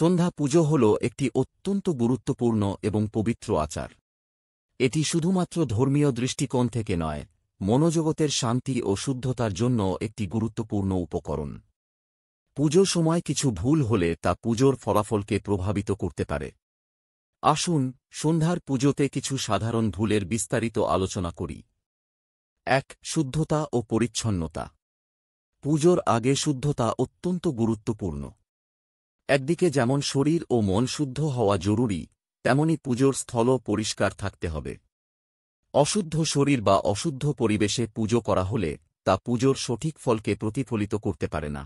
সন্ধ্যা পুজো হল একটি অত্যন্ত গুরুত্বপূর্ণ এবং পবিত্র আচার। এটি শুধুমাত্র ধর্মীয় দৃষ্টিকোণ থেকে নয়, মনোজগতের শান্তি ও শুদ্ধতার জন্য একটি গুরুত্বপূর্ণ উপকরণ। পুজোর সময় কিছু ভুল হলে তা পুজোর ফলাফলকে প্রভাবিত করতে পারে। আসুন সন্ধ্যার পুজোতে কিছু সাধারণ ভুলের বিস্তারিত আলোচনা করি। ১. শুদ্ধতা ও পরিচ্ছন্নতা। পুজোর আগে শুদ্ধতা অত্যন্ত গুরুত্বপূর্ণ। একদিকে যেমন শরীর ও মন শুদ্ধ হওয়া জরুরি, তেমনি পুজোর স্থলও পরিষ্কার থাকতে হবে। অশুদ্ধ শরীর বা অশুদ্ধ পরিবেশে পুজো করা হলে তা পুজোর সঠিক ফলকে প্রতিফলিত করতে পারে না।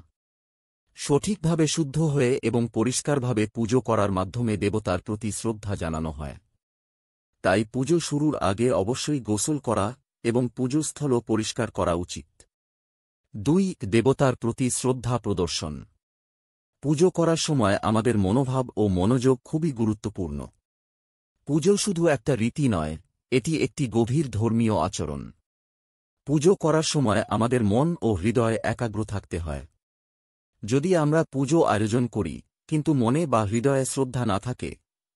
সঠিকভাবে শুদ্ধ হয়ে এবং পরিষ্কারভাবে পুজো করার মাধ্যমে দেবতার প্রতি শ্রদ্ধা জানানো হয়। তাই পুজো শুরুর আগে অবশ্যই গোসল করা এবং পুজোস্থলও পরিষ্কার করা উচিত। ২. দেবতার প্রতি শ্রদ্ধা প্রদর্শন। পুজো করার সময় আমাদের মনোভাব ও মনোযোগ খুবই গুরুত্বপূর্ণ। পুজো শুধু একটা রীতি নয়, এটি একটি গভীর ধর্মীয় আচরণ। পুজো করার সময় আমাদের মন ও হৃদয় একাগ্র থাকতে হয়। যদি আমরা পুজো আয়োজন করি কিন্তু মনে বা হৃদয়ে শ্রদ্ধা না থাকে,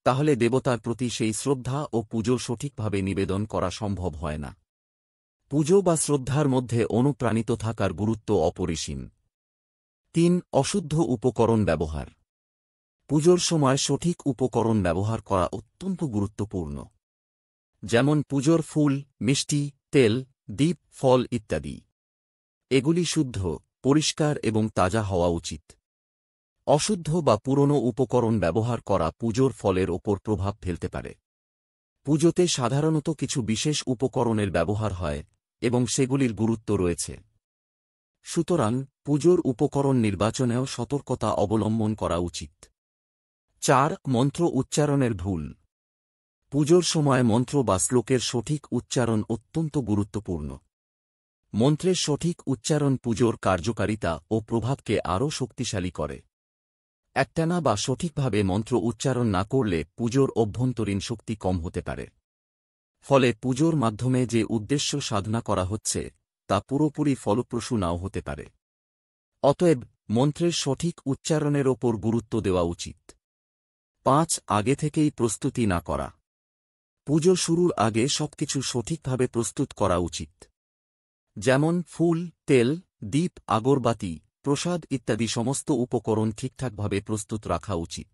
তাহলে দেবতার প্রতি সেই শ্রদ্ধা ও পুজো সঠিকভাবে নিবেদন করা সম্ভব হয় না। পুজো বা শ্রদ্ধার মধ্যে অনুপ্রাণিত থাকার গুরুত্ব অপরিসীম। ৩. অশুদ্ধ উপকরণ ব্যবহার। পুজোর সময় সঠিক উপকরণ ব্যবহার করা অত্যন্ত গুরুত্বপূর্ণ। যেমন পুজোর ফুল, মিষ্টি, তেল, দীপ, ফল ইত্যাদি। এগুলি শুদ্ধ, পরিষ্কার এবং তাজা হওয়া উচিত। অশুদ্ধ বা পুরনো উপকরণ ব্যবহার করা পুজোর ফলের ওপর প্রভাব ফেলতে পারে। পুজোতে সাধারণত কিছু বিশেষ উপকরণের ব্যবহার হয় এবং সেগুলির গুরুত্ব রয়েছে। সুতরাং পুজোর উপকরণ নির্বাচনেও সতর্কতা অবলম্বন করা উচিত। ৪. মন্ত্র উচ্চারণের ভুল। পুজোর সময় মন্ত্র বা শ্লোকের সঠিক উচ্চারণ অত্যন্ত গুরুত্বপূর্ণ। মন্ত্রের সঠিক উচ্চারণ পুজোর কার্যকারিতা ও প্রভাবকে আরও শক্তিশালী করে। একটানা বা সঠিকভাবে মন্ত্র উচ্চারণ না করলে পুজোর অভ্যন্তরীণ শক্তি কম হতে পারে। ফলে পুজোর মাধ্যমে যে উদ্দেশ্য সাধনা করা হচ্ছে তা পুরোপুরি ফলপ্রসূ নাও হতে পারে। অতএব মন্ত্রের সঠিক উচ্চারণের ওপর গুরুত্ব দেওয়া উচিত। ৫. আগে থেকেই প্রস্তুতি না করা। পুজো শুরুর আগে সবকিছু সঠিকভাবে প্রস্তুত করা উচিত। যেমন ফুল, তেল, দীপ, আগরবাতি, প্রসাদ ইত্যাদি সমস্ত উপকরণ ঠিকঠাকভাবে প্রস্তুত রাখা উচিত।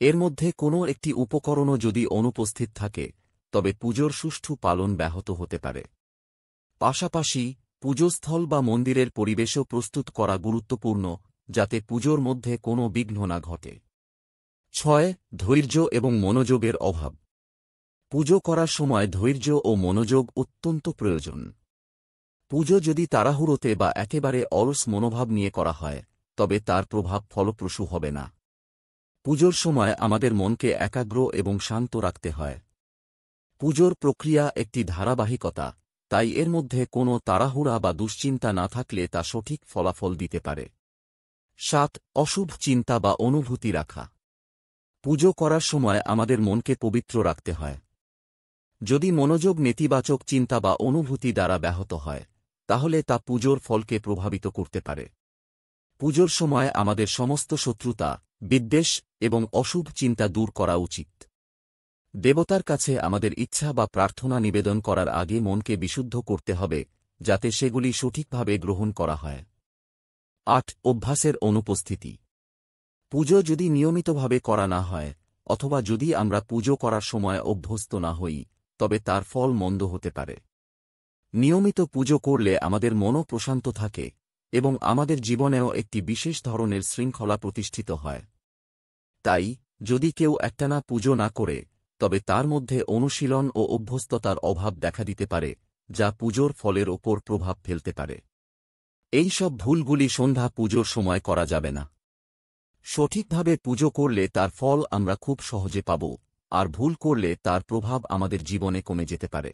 এর মধ্যে কোনো একটি উপকরণও যদি অনুপস্থিত থাকে, তবে পুজোর সুষ্ঠু পালন ব্যাহত হতে পারে। পাশাপাশি পুজোস্থল বা মন্দিরের পরিবেশও প্রস্তুত করা গুরুত্বপূর্ণ, যাতে পুজোর মধ্যে কোনো বিঘ্ন না ঘটে। ৬. ধৈর্য এবং মনোযোগের অভাব। পুজো করার সময় ধৈর্য ও মনোযোগ অত্যন্ত প্রয়োজন। পুজো যদি তাড়াহুড়োতে বা একেবারে অলস মনোভাব নিয়ে করা হয়, তবে তার প্রভাব ফলপ্রসূ হবে না। পুজোর সময় আমাদের মনকে একাগ্র এবং শান্ত রাখতে হয়। পুজোর প্রক্রিয়া একটি ধারাবাহিকতা, তাই এর মধ্যে কোনো তাড়াহুড়া বা দুশ্চিন্তা না থাকলে তা সঠিক ফলাফল দিতে পারে। ৭. অশুভ চিন্তা বা অনুভূতি রাখা। পুজো করার সময় আমাদের মনকে পবিত্র রাখতে হয়। যদি মনোযোগ নেতিবাচক চিন্তা বা অনুভূতি দ্বারা ব্যাহত হয়, তাহলে তা পুজোর ফলকে প্রভাবিত করতে পারে। পুজোর সময় আমাদের সমস্ত শত্রুতা, বিদ্বেষ এবং অশুভ চিন্তা দূর করা উচিত। দেবতার কাছে আমাদের ইচ্ছা বা প্রার্থনা নিবেদন করার আগে মনকে বিশুদ্ধ করতে হবে, যাতে সেগুলি সঠিকভাবে গ্রহণ করা হয়। ৮. অভ্যাসের অনুপস্থিতি। পুজো যদি নিয়মিতভাবে করা না হয়, অথবা যদি আমরা পুজো করার সময় অভ্যস্ত না হই, তবে তার ফল মন্দ হতে পারে। নিয়মিত পুজো করলে আমাদের মনও প্রশান্ত থাকে এবং আমাদের জীবনেও একটি বিশেষ ধরনের শৃঙ্খলা প্রতিষ্ঠিত হয়। তাই যদি কেউ একটানা পুজো না করে, তবে তার মধ্যে অনুশীলন ও অভ্যস্ততার অভাব দেখা দিতে পারে, যা পুজোর ফলের ওপর প্রভাব ফেলতে পারে। এই সব ভুলগুলি সন্ধ্যা পুজোর সময় করা যাবে না। সঠিকভাবে পুজো করলে তার ফল আমরা খুব সহজে পাব, আর ভুল করলে তার প্রভাব আমাদের জীবনে কমে যেতে পারে।